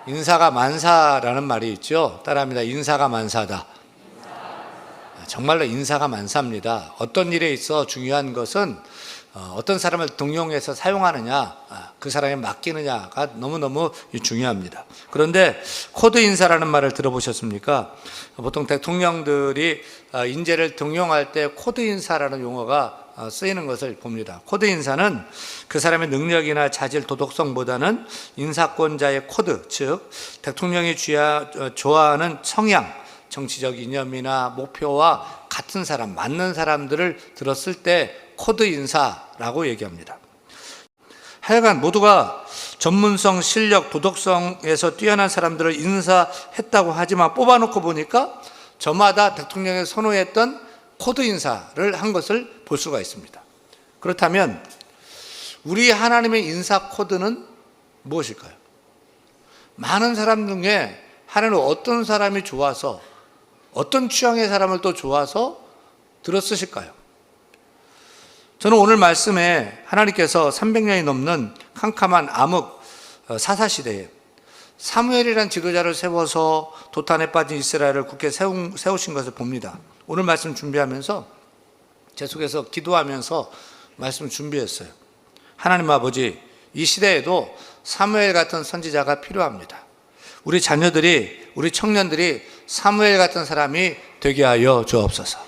인사가 만사라는 말이 있죠. 따라합니다. 인사가 만사다. 정말로 인사가 만사입니다. 어떤 일에 있어 중요한 것은 어떤 사람을 등용해서 사용하느냐, 그 사람에 맡기느냐가 너무너무 중요합니다. 그런데 코드 인사라는 말을 들어보셨습니까? 보통 대통령들이 인재를 등용할 때 코드 인사라는 용어가 쓰이는 것을 봅니다. 코드 인사는 그 사람의 능력이나 자질, 도덕성보다는 인사권자의 코드, 즉 대통령이 좋아하는 성향, 정치적 이념이나 목표와 같은 사람, 맞는 사람들을 들었을 때 코드 인사라고 얘기합니다. 하여간 모두가 전문성, 실력, 도덕성에서 뛰어난 사람들을 인사했다고 하지만 뽑아놓고 보니까 저마다 대통령이 선호했던 코드 인사를 한 것을 볼 수가 있습니다. 그렇다면 우리 하나님의 인사 코드는 무엇일까요? 많은 사람 중에 하나님은 어떤 사람이 좋아서, 어떤 취향의 사람을 또 좋아서 들어쓰실까요? 저는 오늘 말씀에 하나님께서 300년이 넘는 캄캄한 암흑 사사시대에 사무엘이라는 지도자를 세워서 도탄에 빠진 이스라엘을 굳게 세우신 것을 봅니다. 오늘 말씀 준비하면서 제 속에서 기도하면서 말씀을 준비했어요. 하나님 아버지, 이 시대에도 사무엘 같은 선지자가 필요합니다. 우리 자녀들이, 우리 청년들이 사무엘 같은 사람이 되게 하여 주옵소서.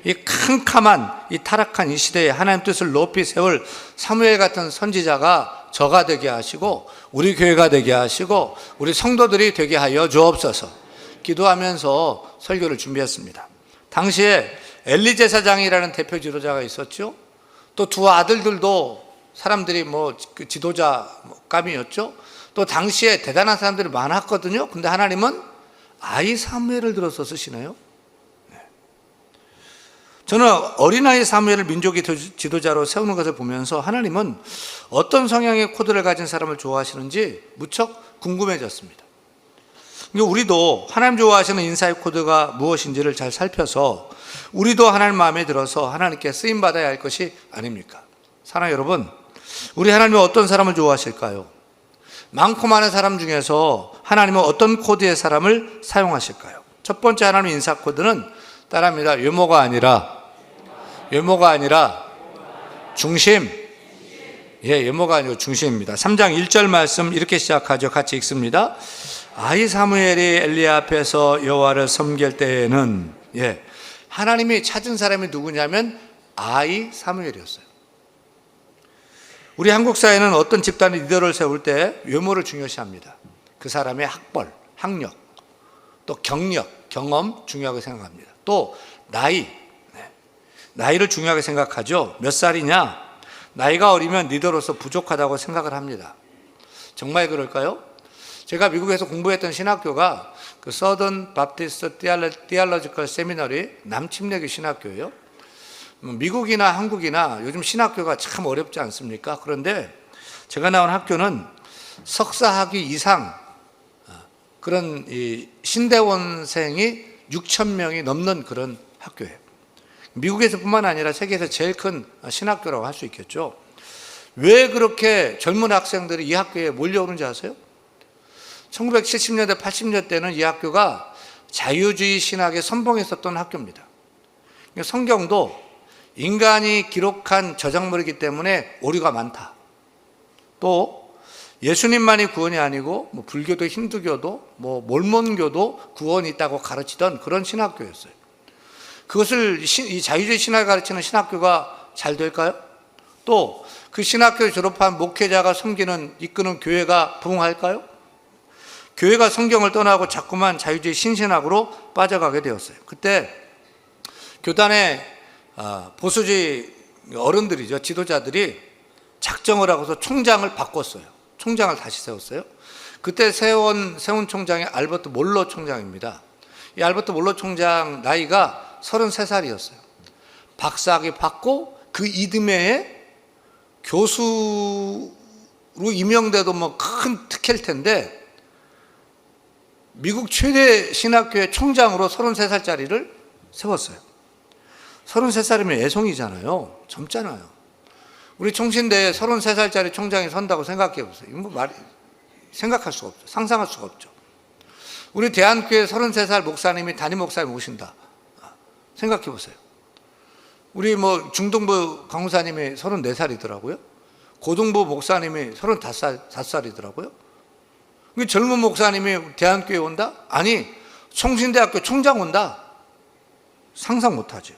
이 캄캄한, 이 타락한 이 시대에 하나님 뜻을 높이 세울 사무엘 같은 선지자가 저가 되게 하시고, 우리 교회가 되게 하시고, 우리 성도들이 되게 하여 주옵소서. 기도하면서 설교를 준비했습니다. 당시에 엘리 제사장이라는 대표 지도자가 있었죠. 또 두 아들들도 사람들이 그 지도자 감이었죠. 또 당시에 대단한 사람들이 많았거든요. 근데 하나님은 아이 사무엘을 들어서 쓰시네요. 저는 어린아이 사무엘을 민족의 지도자로 세우는 것을 보면서 하나님은 어떤 성향의 코드를 가진 사람을 좋아하시는지 무척 궁금해졌습니다. 우리도 하나님 좋아하시는 인사의 코드가 무엇인지를 잘 살펴서 우리도 하나님 마음에 들어서 하나님께 쓰임받아야 할 것이 아닙니까? 사랑하는 여러분, 우리 하나님은 어떤 사람을 좋아하실까요? 많고 많은 사람 중에서 하나님은 어떤 코드의 사람을 사용하실까요? 첫 번째 하나님의 인사 코드는 따라합니다. 외모가 아니라 중심. 외모가 아니고 중심입니다. 3장 1절 말씀 이렇게 시작하죠. 같이 읽습니다. 아이 사무엘이 엘리 앞에서 여호와를 섬길 때에는, 하나님이 찾은 사람이 누구냐면 아이 사무엘이었어요. 우리 한국 사회는 어떤 집단의 리더를 세울 때 외모를 중요시합니다. 그 사람의 학벌, 학력, 또 경력, 경험 중요하게 생각합니다. 또 나이를 중요하게 생각하죠. 몇 살이냐? 나이가 어리면 리더로서 부족하다고 생각을 합니다. 정말 그럴까요? 제가 미국에서 공부했던 신학교가 그 서던 바프티스트 디알러지컬 세미너리 남침례교 신학교예요. 미국이나 한국이나 요즘 신학교가 참 어렵지 않습니까? 그런데 제가 나온 학교는 석사학위 이상 그런 이 신대원생이 6,000명이 넘는 그런 학교예요. 미국에서뿐만 아니라 세계에서 제일 큰 신학교라고 할 수 있겠죠. 왜 그렇게 젊은 학생들이 이 학교에 몰려오는지 아세요? 1970년대, 80년대는 이 학교가 자유주의 신학에 선봉했었던 학교입니다. 성경도 인간이 기록한 저작물이기 때문에 오류가 많다. 또 예수님만이 구원이 아니고 불교도 힌두교도 몰몬교도 구원이 있다고 가르치던 그런 신학교였어요. 그것을 이 자유주의 신학을 가르치는 신학교가 잘 될까요? 또 그 신학교를 졸업한 목회자가 섬기는 이끄는 교회가 부흥할까요? 교회가 성경을 떠나고 자꾸만 자유주의 신신학으로 빠져가게 되었어요. 그때 교단의 보수주의 어른들이죠. 지도자들이 작정을 하고서 총장을 바꿨어요. 총장을 다시 세웠어요. 그때 세운 총장이 알버트 몰로 총장입니다. 이 알버트 몰로 총장 나이가 33살이었어요. 박사학위 받고 그 이듬해에 교수로 임명돼도 큰 특혜일 텐데 미국 최대 신학교의 총장으로 33살짜리를 세웠어요. 33살이면 애송이잖아요. 젊잖아요. 우리 총신대에 33살짜리 총장이 선다고 생각해 보세요. 이거 생각할 수가 없죠. 상상할 수가 없죠. 우리 대한교회 33살 목사님이 담임 목사님 오신다. 생각해 보세요. 우리 중동부 강사님이 34살이더라고요. 고등부 목사님이 35살이더라고요. 젊은 목사님이 대한교회 온다? 아니, 총신대학교 총장 온다? 상상 못하죠.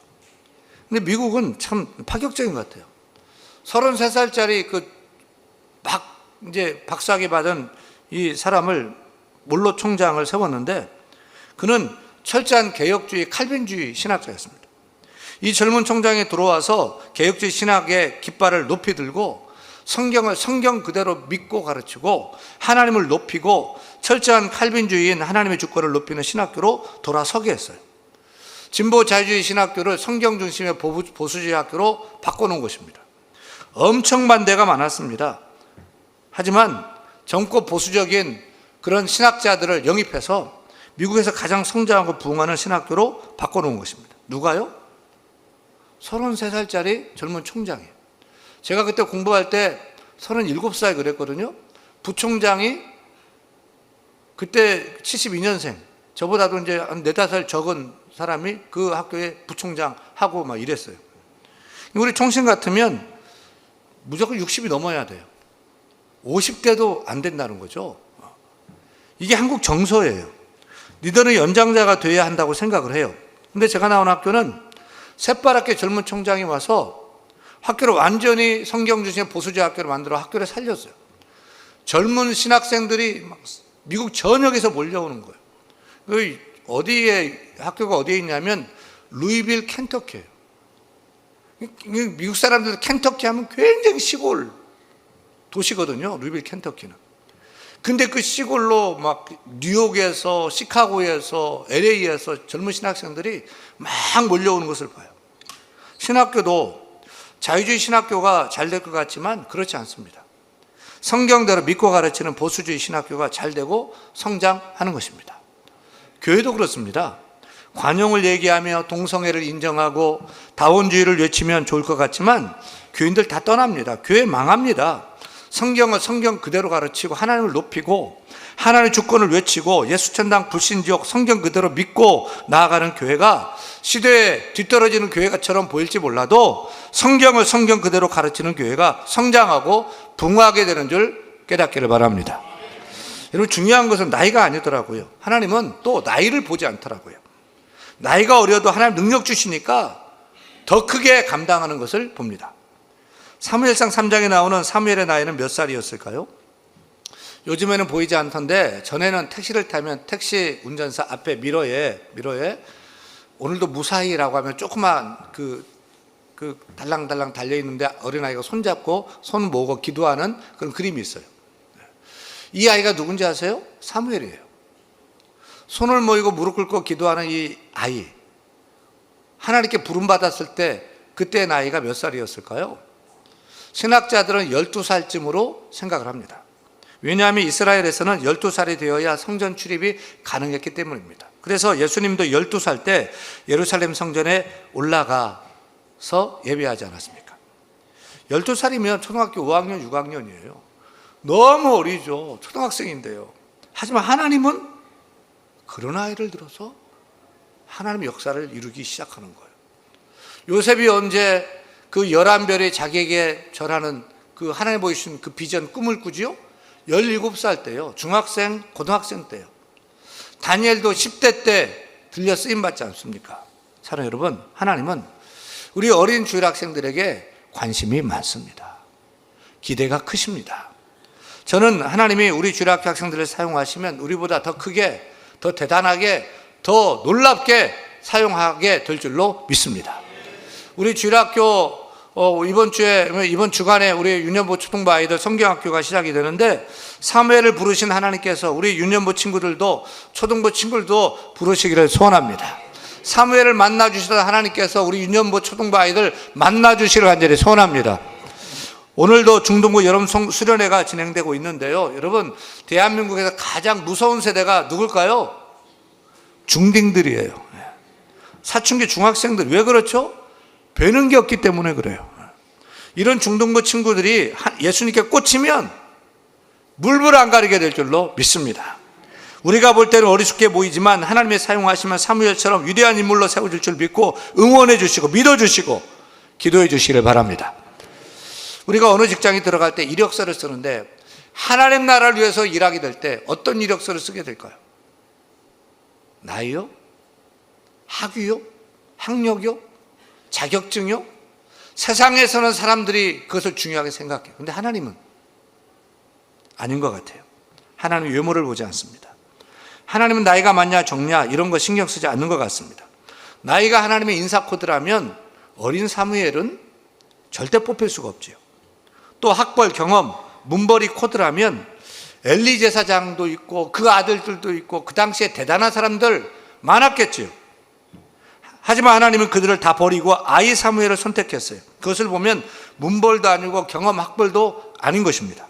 근데 미국은 참 파격적인 것 같아요. 33살짜리 이제 박사학위 받은 이 사람을 몰로 총장을 세웠는데, 그는 철저한 개혁주의 칼빈주의 신학자였습니다. 이 젊은 총장이 들어와서 개혁주의 신학의 깃발을 높이 들고 성경을 성경 그대로 믿고 가르치고 하나님을 높이고 철저한 칼빈주의인 하나님의 주권을 높이는 신학교로 돌아서게 했어요. 진보 자유주의 신학교를 성경 중심의 보수주의 학교로 바꿔놓은 것입니다. 엄청 반대가 많았습니다. 하지만 젊고 보수적인 그런 신학자들을 영입해서 미국에서 가장 성장하고 부흥하는 신학교로 바꿔놓은 것입니다. 누가요? 33살짜리 젊은 총장이에요. 제가 그때 공부할 때 37살 그랬거든요. 부총장이 그때 72년생, 저보다도 이제 한 4-5살 적은 사람이 그 학교의 부총장 하고 막 이랬어요. 우리 총신 같으면 무조건 60이 넘어야 돼요. 50대도 안 된다는 거죠. 이게 한국 정서예요. 리더는 연장자가 돼야 한다고 생각을 해요. 근데 제가 나온 학교는 새파랗게 젊은 총장이 와서 학교를 완전히 성경 중심의 보수주의 학교로 만들어 학교를 살렸어요. 젊은 신학생들이 막 미국 전역에서 몰려오는 거예요. 학교가 어디에 있냐면 루이빌, 켄터키예요. 미국 사람들 켄터키 하면 굉장히 시골 도시거든요. 루이빌, 켄터키는. 근데 그 시골로 막 뉴욕에서, 시카고에서, LA에서 젊은 신학생들이 막 몰려오는 것을 봐요. 신학교도 자유주의 신학교가 잘 될 것 같지만 그렇지 않습니다. 성경대로 믿고 가르치는 보수주의 신학교가 잘 되고 성장하는 것입니다. 교회도 그렇습니다. 관용을 얘기하며 동성애를 인정하고 다원주의를 외치면 좋을 것 같지만 교인들 다 떠납니다. 교회 망합니다. 성경을 성경 그대로 가르치고 하나님을 높이고 하나님의 주권을 외치고 예수천당 불신지옥 성경 그대로 믿고 나아가는 교회가 시대에 뒤떨어지는 교회가처럼 보일지 몰라도 성경을 성경 그대로 가르치는 교회가 성장하고 부흥하게 되는 줄 깨닫기를 바랍니다. 여러분, 중요한 것은 나이가 아니더라고요. 하나님은 또 나이를 보지 않더라고요. 나이가 어려도 하나님 능력 주시니까 더 크게 감당하는 것을 봅니다. 사무엘상 3장에 나오는 사무엘의 나이는 몇 살이었을까요? 요즘에는 보이지 않던데 전에는 택시를 타면 택시 운전사 앞에 미러에 오늘도 무사히라고 하면 조그만 그 달랑달랑 달려있는데 어린아이가 손잡고 손 모으고 기도하는 그런 그림이 있어요. 이 아이가 누군지 아세요? 사무엘이에요. 손을 모이고 무릎 꿇고 기도하는 이 아이, 하나님께 부름받았을 때 그때의 나이가 몇 살이었을까요? 신학자들은 12살쯤으로 생각을 합니다. 왜냐하면 이스라엘에서는 12살이 되어야 성전 출입이 가능했기 때문입니다. 그래서 예수님도 12살 때 예루살렘 성전에 올라가서 예배하지 않았습니까? 12살이면 초등학교 5학년, 6학년이에요. 너무 어리죠. 초등학생인데요. 하지만 하나님은 그런 아이를 들어서 하나님의 역사를 이루기 시작하는 거예요. 요셉이 언제 그 11별이 자기에게 절하는 그 하나님 보여주신 그 비전 꿈을 꾸지요? 17살 때요. 중학생, 고등학생 때요. 다니엘도 10대 때 들려 쓰임받지 않습니까? 사랑하는 여러분, 하나님은 우리 어린 주일 학생들에게 관심이 많습니다. 기대가 크십니다. 저는 하나님이 우리 주일학교 학생들을 사용하시면 우리보다 더 크게, 더 대단하게, 더 놀랍게 사용하게 될 줄로 믿습니다. 우리 주일학교 이번 주간에 우리 유년부 초등부 아이들 성경학교가 시작이 되는데 사무엘을 부르신 하나님께서 우리 유년부 친구들도 초등부 친구들도 부르시기를 소원합니다. 사무엘을 만나주시던 하나님께서 우리 유년부 초등부 아이들 만나주시기를 간절히 소원합니다. 오늘도 중동부 여름 수련회가 진행되고 있는데요. 여러분, 대한민국에서 가장 무서운 세대가 누굴까요? 중딩들이에요. 사춘기 중학생들. 왜 그렇죠? 배는 게 없기 때문에 그래요. 이런 중동부 친구들이 예수님께 꽂히면 물불 안 가리게 될 줄로 믿습니다. 우리가 볼 때는 어리숙해 보이지만 하나님이 사용하시면 사무엘처럼 위대한 인물로 세워질 줄 믿고 응원해 주시고 믿어주시고 기도해 주시기를 바랍니다. 우리가 어느 직장에 들어갈 때 이력서를 쓰는데 하나님 나라를 위해서 일하게 될 때 어떤 이력서를 쓰게 될까요? 나이요? 학위요? 학력이요? 자격증이요? 세상에서는 사람들이 그것을 중요하게 생각해요. 근데 하나님은 아닌 것 같아요. 하나님은 외모를 보지 않습니다. 하나님은 나이가 많냐 적냐 이런 거 신경 쓰지 않는 것 같습니다. 나이가 하나님의 인사 코드라면 어린 사무엘은 절대 뽑힐 수가 없지요. 또 학벌, 경험, 문벌이 코드라면 엘리 제사장도 있고 그 아들들도 있고 그 당시에 대단한 사람들 많았겠지요. 하지만 하나님은 그들을 다 버리고 아이 사무엘을 선택했어요. 그것을 보면 문벌도 아니고 경험, 학벌도 아닌 것입니다.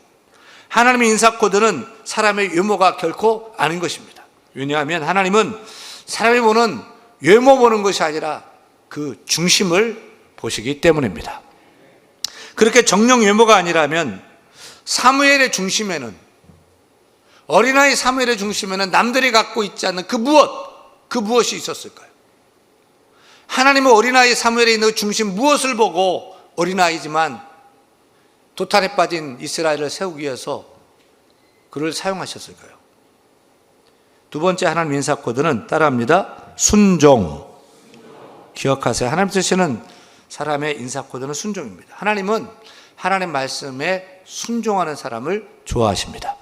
하나님의 인사 코드는 사람의 외모가 결코 아닌 것입니다. 왜냐하면 하나님은 사람이 보는 외모 보는 것이 아니라 그 중심을 보시기 때문입니다. 그렇게 정령 외모가 아니라면 사무엘의 중심에는, 어린아이 사무엘의 중심에는 남들이 갖고 있지 않는 그 무엇이 있었을까요? 하나님은 어린아이 사무엘에 있는 중심 무엇을 보고 어린아이지만 도탄에 빠진 이스라엘을 세우기 위해서 그를 사용하셨을까요? 두 번째 하나님 인사 코드는 따라합니다. 순종. 기억하세요. 하나님 쓰시는 사람의 인사 코드는 순종입니다. 하나님은 하나님 말씀에 순종하는 사람을 좋아하십니다.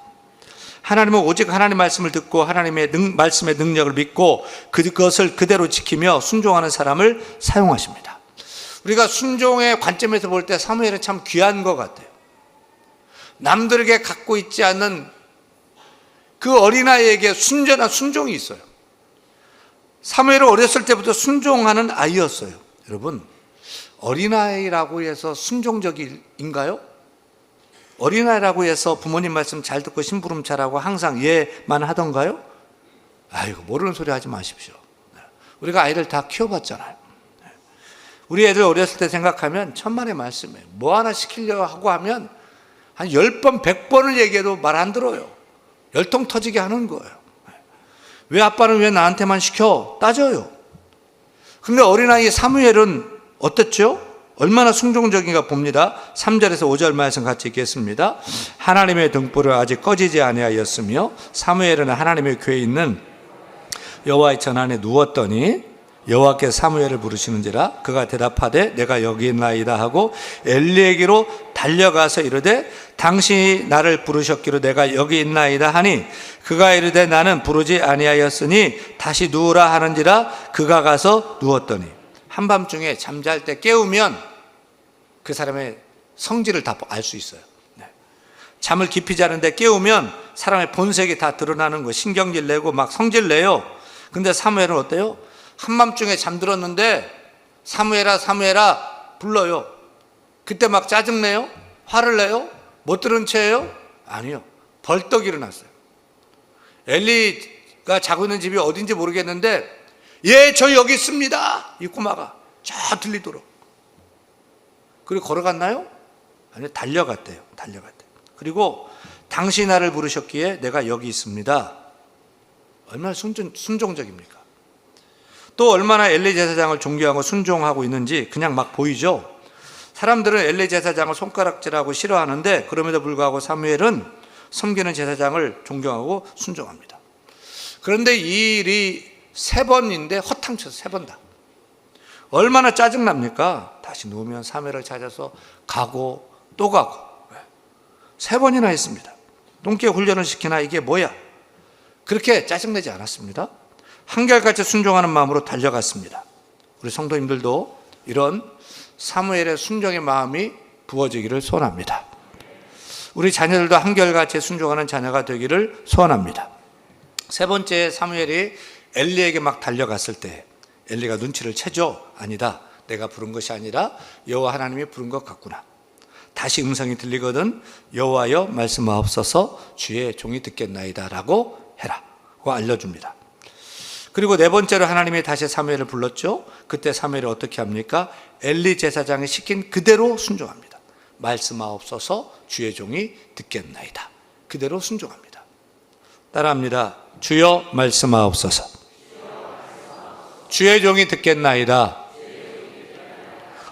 하나님은 오직 하나님 말씀을 듣고 하나님의 말씀의 능력을 믿고 그것을 그대로 지키며 순종하는 사람을 사용하십니다. 우리가 순종의 관점에서 볼 때 사무엘은 참 귀한 것 같아요. 남들에게 갖고 있지 않는 그 어린아이에게 순전한 순종이 있어요. 사무엘은 어렸을 때부터 순종하는 아이였어요. 여러분, 어린아이라고 해서 순종적인가요? 어린아이라고 해서 부모님 말씀 잘 듣고 심부름 잘하고 항상 예만 하던가요? 아이고, 모르는 소리 하지 마십시오. 우리가 아이를 다 키워봤잖아요. 우리 애들 어렸을 때 생각하면 천만의 말씀이에요. 뭐 하나 시키려고 하고 하면 한 10번, 100번을 얘기해도 말 안 들어요. 열통 터지게 하는 거예요. 왜 아빠는 왜 나한테만 시켜? 따져요. 근데 어린아이 사무엘은 어땠죠? 얼마나 순종적인가 봅니다. 3절에서 5절 말씀 같이 읽겠습니다. 하나님의 등불을 아직 꺼지지 아니하였으며 사무엘은 하나님의 궤에 있는 여호와의 전 안에 누웠더니 여호와께서 사무엘을 부르시는지라 그가 대답하되 내가 여기 있나이다 하고 엘리에게로 달려가서 이르되 당신이 나를 부르셨기로 내가 여기 있나이다 하니 그가 이르되 나는 부르지 아니하였으니 다시 누우라 하는지라 그가 가서 누웠더니 한밤중에 잠잘 때 깨우면 그 사람의 성질을 다 알 수 있어요. 잠을 깊이 자는데 깨우면 사람의 본색이 다 드러나는 거, 신경질 내고 막 성질 내요. 근데 사무엘은 어때요? 한밤중에 잠들었는데 사무엘아 사무엘아 불러요. 그때 막 짜증내요? 화를 내요? 못 들은 채예요? 아니요. 벌떡 일어났어요. 엘리가 자고 있는 집이 어딘지 모르겠는데 예, 저 여기 있습니다. 이 꼬마가 저 들리도록. 그리고 걸어갔나요? 아니요, 달려갔대요. 그리고 당신이 나를 부르셨기에 내가 여기 있습니다. 얼마나 순종적입니까? 또 얼마나 엘리 제사장을 존경하고 순종하고 있는지 그냥 막 보이죠. 사람들은 엘리 제사장을 손가락질하고 싫어하는데 그럼에도 불구하고 사무엘은 섬기는 제사장을 존경하고 순종합니다. 그런데 이 일이 3번인데 허탕쳐서 3번 다. 얼마나 짜증납니까? 다시 누우면 사무엘을 찾아서 가고 또 가고 3번이나 했습니다. 똥개 훈련을 시키나 이게 뭐야? 그렇게 짜증내지 않았습니다. 한결같이 순종하는 마음으로 달려갔습니다. 우리 성도님들도 이런 사무엘의 순종의 마음이 부어지기를 소원합니다. 우리 자녀들도 한결같이 순종하는 자녀가 되기를 소원합니다. 3번째 사무엘이 엘리에게 막 달려갔을 때 엘리가 눈치를 채죠. 아니다. 내가 부른 것이 아니라 여호와 하나님이 부른 것 같구나. 다시 음성이 들리거든 여호와여 말씀하옵소서 주의 종이 듣겠나이다 라고 해라 고 알려줍니다. 그리고 4번째로 하나님이 다시 사무엘을 불렀죠. 그때 사무엘이 어떻게 합니까? 엘리 제사장이 시킨 그대로 순종합니다. 말씀하옵소서 주의 종이 듣겠나이다. 그대로 순종합니다. 따라합니다. 주여 말씀하옵소서. 주의 종이 듣겠나이다.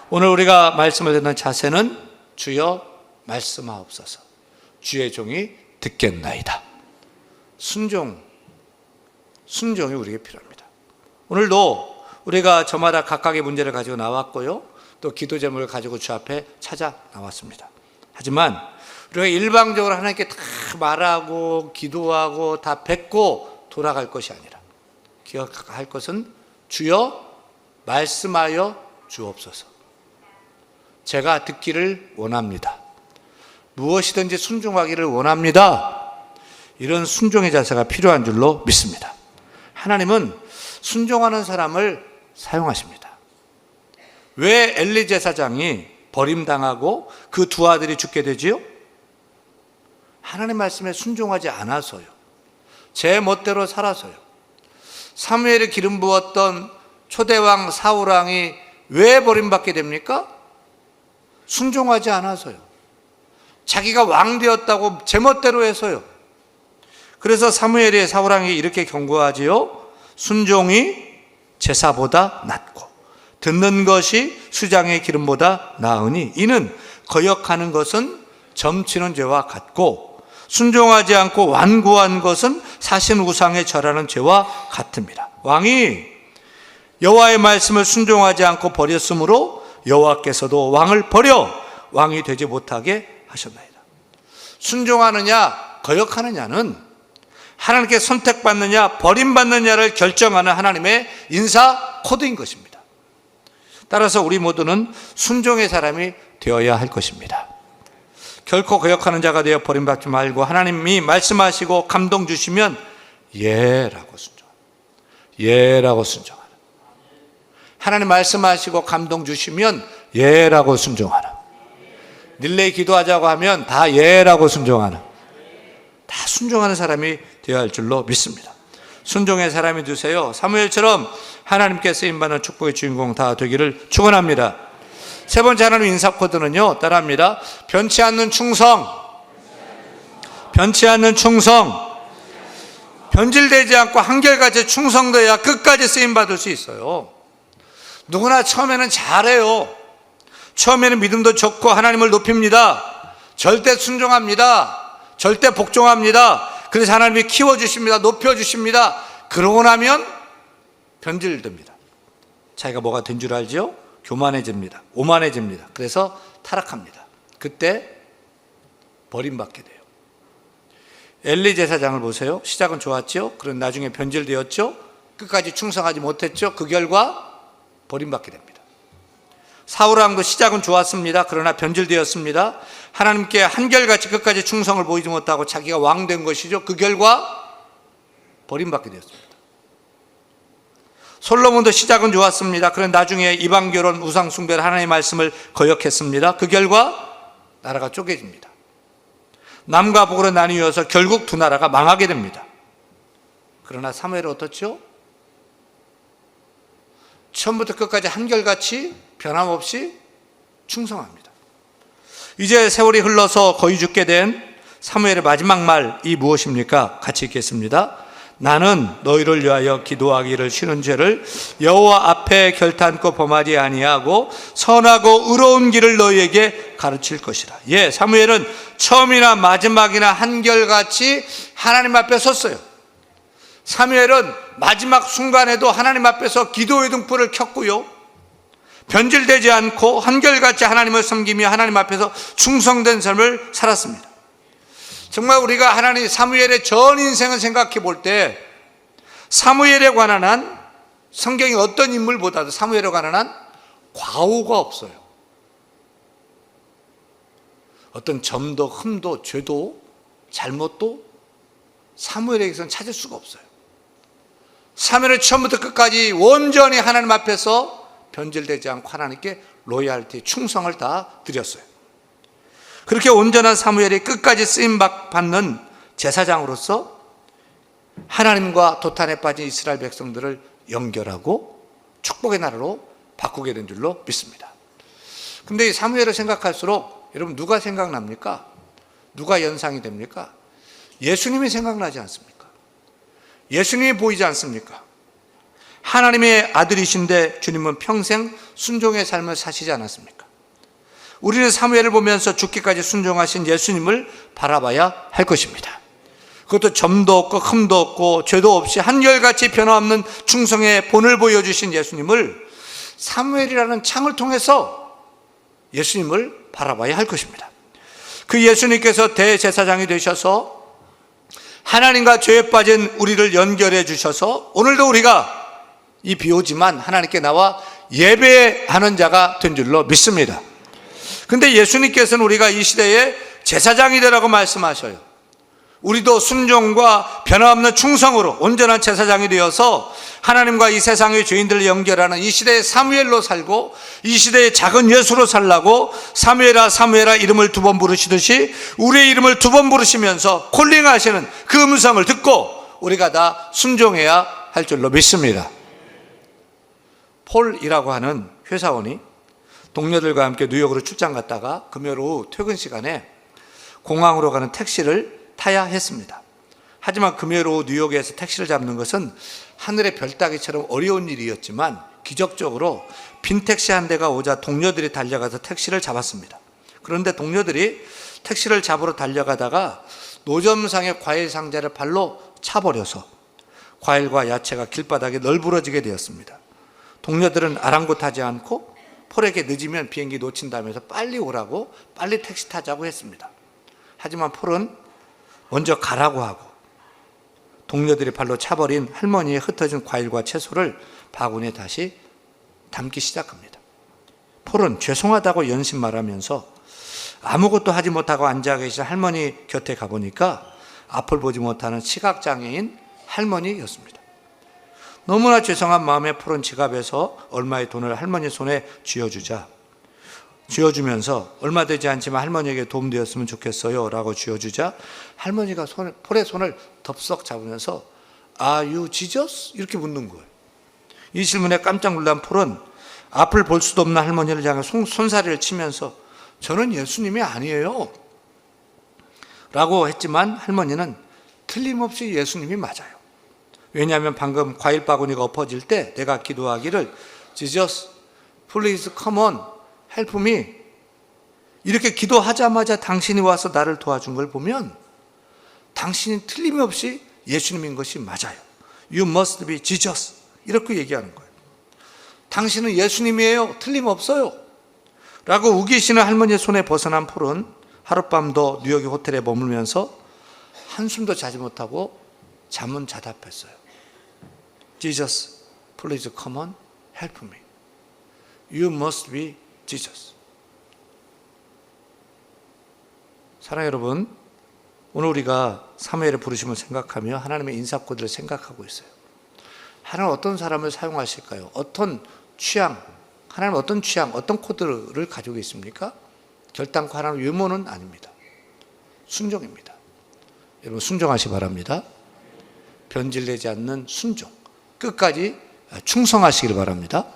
오늘 우리가 말씀을 듣는 자세는 주여 말씀하옵소서. 주의 종이 듣겠나이다. 순종이 우리에게 필요합니다. 오늘도 우리가 저마다 각각의 문제를 가지고 나왔고요, 또 기도 제목을 가지고 주 앞에 찾아 나왔습니다. 하지만 우리가 일방적으로 하나님께 다 말하고 기도하고 다 뱉고 돌아갈 것이 아니라 기억할 것은 주여 말씀하여 주옵소서. 제가 듣기를 원합니다. 무엇이든지 순종하기를 원합니다. 이런 순종의 자세가 필요한 줄로 믿습니다. 하나님은 순종하는 사람을 사용하십니다. 왜 엘리 제사장이 버림당하고 그 두 아들이 죽게 되지요? 하나님 말씀에 순종하지 않아서요. 제 멋대로 살아서요. 사무엘에 기름 부었던 초대왕 사울왕이 왜 버림받게 됩니까? 순종하지 않아서요. 자기가 왕 되었다고 제 멋대로 해서요. 그래서 사무엘의 사울왕이 이렇게 경고하지요. 순종이 제사보다 낫고 듣는 것이 수장의 기름보다 나으니 이는 거역하는 것은 점치는 죄와 같고 순종하지 않고 완고한 것은 사신 우상에 절하는 죄와 같습니다. 왕이 여호와의 말씀을 순종하지 않고 버렸으므로 여호와께서도 왕을 버려 왕이 되지 못하게 하셨나이다. 순종하느냐 거역하느냐는 하나님께 선택받느냐 버림받느냐를 결정하는 하나님의 인사 코드인 것입니다. 따라서 우리 모두는 순종의 사람이 되어야 할 것입니다. 결코 거역하는 자가 되어 버림받지 말고 하나님이 말씀하시고 감동 주시면 예라고 순종하라. 하나님 말씀하시고 감동 주시면 예라고 순종하라. 릴레이 기도하자고 하면 다 예라고 순종하라. 다 순종하는 사람이 되어야 할 줄로 믿습니다. 순종의 사람이 되세요. 사무엘처럼 하나님께 쓰임받는 축복의 주인공 다 되기를 축원합니다. 세 번째 하나님 인사 코드는요, 따라합니다. 변치 않는 충성. 변질되지 않고 한결같이 충성되어야 끝까지 쓰임받을 수 있어요. 누구나 처음에는 잘해요. 처음에는 믿음도 좋고 하나님을 높입니다. 절대 순종합니다. 절대 복종합니다. 그래서 하나님이 키워주십니다. 높여주십니다. 그러고 나면 변질됩니다. 자기가 뭐가 된 줄 알죠? 교만해집니다. 오만해집니다. 그래서 타락합니다. 그때 버림받게 돼요. 엘리 제사장을 보세요. 시작은 좋았죠? 그런 나중에 변질되었죠? 끝까지 충성하지 못했죠? 그 결과 버림받게 됩니다. 사울왕도 시작은 좋았습니다. 그러나 변질되었습니다. 하나님께 한결같이 끝까지 충성을 보이지 못하고 자기가 왕 된 것이죠. 그 결과 버림받게 되었습니다. 솔로몬도 시작은 좋았습니다. 그런데 나중에 이방결혼 우상 숭배를 하나님의 말씀을 거역했습니다. 그 결과 나라가 쪼개집니다. 남과 북으로 나뉘어서 결국 두 나라가 망하게 됩니다. 그러나 사무엘은 어떻죠? 처음부터 끝까지 한결같이 변함없이 충성합니다. 이제 세월이 흘러서 거의 죽게 된 사무엘의 마지막 말이 무엇입니까? 같이 읽겠습니다. 나는 너희를 위하여 기도하기를 싫은 죄를 여호와 앞에 결탄코 범하지 아니하고 선하고 의로운 길을 너희에게 가르칠 것이라. 예, 사무엘은 처음이나 마지막이나 한결같이 하나님 앞에 섰어요. 사무엘은 마지막 순간에도 하나님 앞에서 기도의 등불을 켰고요, 변질되지 않고 한결같이 하나님을 섬기며 하나님 앞에서 충성된 삶을 살았습니다. 정말 우리가 하나님 사무엘의 전 인생을 생각해 볼 때 사무엘에 관한 한 성경의 어떤 인물보다도 사무엘에 관한 한 과오가 없어요. 어떤 점도 흠도 죄도 잘못도 사무엘에게서는 찾을 수가 없어요. 사무엘은 처음부터 끝까지 온전히 하나님 앞에서 변질되지 않고 하나님께 로얄티 충성을 다 드렸어요. 그렇게 온전한 사무엘이 끝까지 쓰임받는 제사장으로서 하나님과 도탄에 빠진 이스라엘 백성들을 연결하고 축복의 나라로 바꾸게 된 줄로 믿습니다. 근데 이 사무엘을 생각할수록 여러분 누가 생각납니까? 누가 연상이 됩니까? 예수님이 생각나지 않습니까? 예수님이 보이지 않습니까? 하나님의 아들이신데 주님은 평생 순종의 삶을 사시지 않았습니까? 우리는 사무엘을 보면서 죽기까지 순종하신 예수님을 바라봐야 할 것입니다. 그것도 점도 없고 흠도 없고 죄도 없이 한결같이 변함없는 충성의 본을 보여주신 예수님을 사무엘이라는 창을 통해서 예수님을 바라봐야 할 것입니다. 그 예수님께서 대제사장이 되셔서 하나님과 죄에 빠진 우리를 연결해 주셔서 오늘도 우리가 이 비 오지만 하나님께 나와 예배하는 자가 된 줄로 믿습니다. 근데 예수님께서는 우리가 이 시대에 제사장이 되라고 말씀하셔요. 우리도 순종과 변함없는 충성으로 온전한 제사장이 되어서 하나님과 이 세상의 죄인들을 연결하는 이 시대의 사무엘로 살고 이 시대의 작은 예수로 살라고 사무엘아 사무엘아 이름을 2번 부르시듯이 우리의 이름을 2번 부르시면서 콜링하시는 그 음성을 듣고 우리가 다 순종해야 할 줄로 믿습니다. 폴이라고 하는 회사원이 동료들과 함께 뉴욕으로 출장 갔다가 금요일 오후 퇴근 시간에 공항으로 가는 택시를 타야 했습니다. 하지만 금요일 오후 뉴욕에서 택시를 잡는 것은 하늘의 별 따기처럼 어려운 일이었지만 기적적으로 빈 택시 한 대가 오자 동료들이 달려가서 택시를 잡았습니다. 그런데 동료들이 택시를 잡으러 달려가다가 노점상의 과일 상자를 발로 차버려서 과일과 야채가 길바닥에 널브러지게 되었습니다. 동료들은 아랑곳하지 않고 폴에게 늦으면 비행기 놓친다면서 빨리 오라고 빨리 택시 타자고 했습니다. 하지만 폴은 먼저 가라고 하고 동료들이 발로 차버린 할머니의 흩어진 과일과 채소를 바구니에 다시 담기 시작합니다. 폴은 죄송하다고 연신 말하면서 아무것도 하지 못하고 앉아 계신 할머니 곁에 가보니까 앞을 보지 못하는 시각장애인 할머니였습니다. 너무나 죄송한 마음에 폴은 지갑에서 얼마의 돈을 할머니 손에 쥐어주면서 얼마 되지 않지만 할머니에게 도움되었으면 좋겠어요 라고 쥐어주자 할머니가 폴의 손을 덥석 잡으면서 Are you Jesus? 이렇게 묻는 거예요. 이 질문에 깜짝 놀란 폴은 앞을 볼 수도 없는 할머니를 향해 손사래를 치면서 저는 예수님이 아니에요 라고 했지만 할머니는 틀림없이 예수님이 맞아요. 왜냐하면 방금 과일 바구니가 엎어질 때 내가 기도하기를 Jesus, please come on, help me 이렇게 기도하자마자 당신이 와서 나를 도와준 걸 보면 당신이 틀림없이 예수님인 것이 맞아요. You must be Jesus 이렇게 얘기하는 거예요. 당신은 예수님이에요. 틀림없어요 라고 우기시는 할머니의 손에 벗어난 폴은 하룻밤도 뉴욕의 호텔에 머물면서 한숨도 자지 못하고 잠은 자답했어요. Jesus, please come on, help me. You must be Jesus. 사랑하는 여러분, 오늘 우리가 사무엘의 부르심을 생각하며 하나님의 인사코드를 생각하고 있어요. 하나님은 어떤 사람을 사용하실까요? 어떤 취향, 하나님은 어떤 취향, 어떤 코드를 가지고 있습니까? 결단코 하나님의 외모는 아닙니다. 순종입니다. 여러분 순종하시 바랍니다. 변질되지 않는 순종, 끝까지 충성하시길 바랍니다.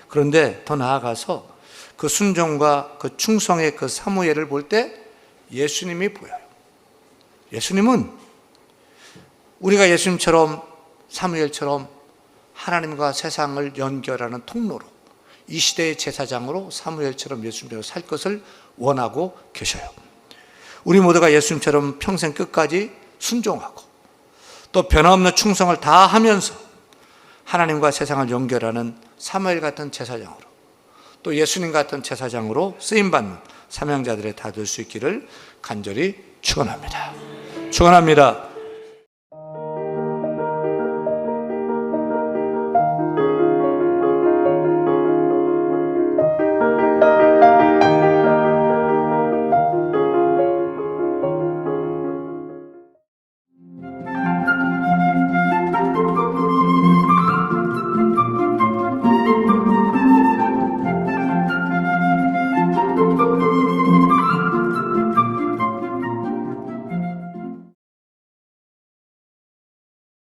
그런데 더 나아가서 그 순종과 그 충성의 그 사무엘을 볼 때 예수님이 보여요. 예수님은 우리가 예수님처럼 사무엘처럼 하나님과 세상을 연결하는 통로로 이 시대의 제사장으로 사무엘처럼 예수님처럼 살 것을 원하고 계셔요. 우리 모두가 예수님처럼 평생 끝까지 순종하고 또 변함없는 충성을 다하면서 하나님과 세상을 연결하는 사무엘 같은 제사장으로 또 예수님 같은 제사장으로 쓰임받는 사명자들의 다 될 수 있기를 간절히 축원합니다. 축원합니다.